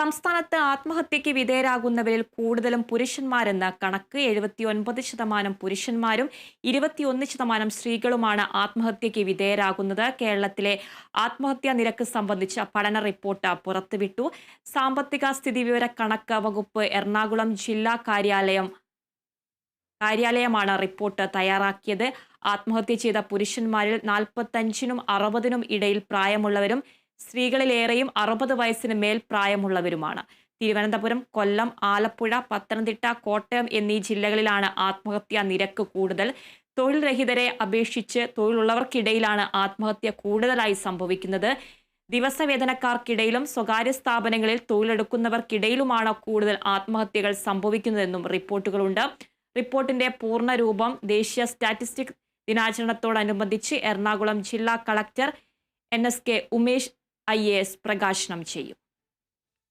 സംസ്ഥാനത്ത് ആത്മഹത്യയ്ക്ക് വിധേയരാകുന്നവരിൽ കൂടുതലും പുരുഷന്മാരെന്ന കണക്ക്. 79% പുരുഷന്മാരും 21% സ്ത്രീകളുമാണ് ആത്മഹത്യയ്ക്ക് വിധേയരാകുന്നത്. കേരളത്തിലെ ആത്മഹത്യാ നിരക്ക് സംബന്ധിച്ച പഠന റിപ്പോർട്ട് പുറത്തുവിട്ടു. സാമ്പത്തിക സ്ഥിതിവിവര കണക്ക് വകുപ്പ് എറണാകുളം ജില്ലാ കാര്യാലയമാണ് റിപ്പോർട്ട് തയ്യാറാക്കിയത്. ആത്മഹത്യ ചെയ്ത പുരുഷന്മാരിൽ 45-നും 60-നും ഇടയിൽ പ്രായമുള്ളവരും സ്ത്രീകളിലേറെയും 60 വയസ്സിന് മേൽ പ്രായമുള്ളവരുമാണ്. തിരുവനന്തപുരം, കൊല്ലം, ആലപ്പുഴ, പത്തനംതിട്ട, കോട്ടയം എന്നീ ജില്ലകളിലാണ് ആത്മഹത്യാ നിരക്ക് കൂടുതൽ. തൊഴിൽ രഹിതരെ അപേക്ഷിച്ച് തൊഴിലുള്ളവർക്കിടയിലാണ് ആത്മഹത്യ കൂടുതലായി സംഭവിക്കുന്നത്. ദിവസവേതനക്കാർക്കിടയിലും സ്വകാര്യ സ്ഥാപനങ്ങളിൽ തൊഴിലെടുക്കുന്നവർക്കിടയിലുമാണ് കൂടുതൽ ആത്മഹത്യകൾ സംഭവിക്കുന്നതെന്നും റിപ്പോർട്ടുകളുണ്ട്. റിപ്പോർട്ടിന്റെ പൂർണ്ണരൂപം ദേശീയ സ്റ്റാറ്റിസ്റ്റിക്സ് ദിനാചരണത്തോടനുബന്ധിച്ച് എറണാകുളം ജില്ലാ കളക്ടർ NSK ഉമേഷ് IAS പ്രകാശനം ചെയ്യും.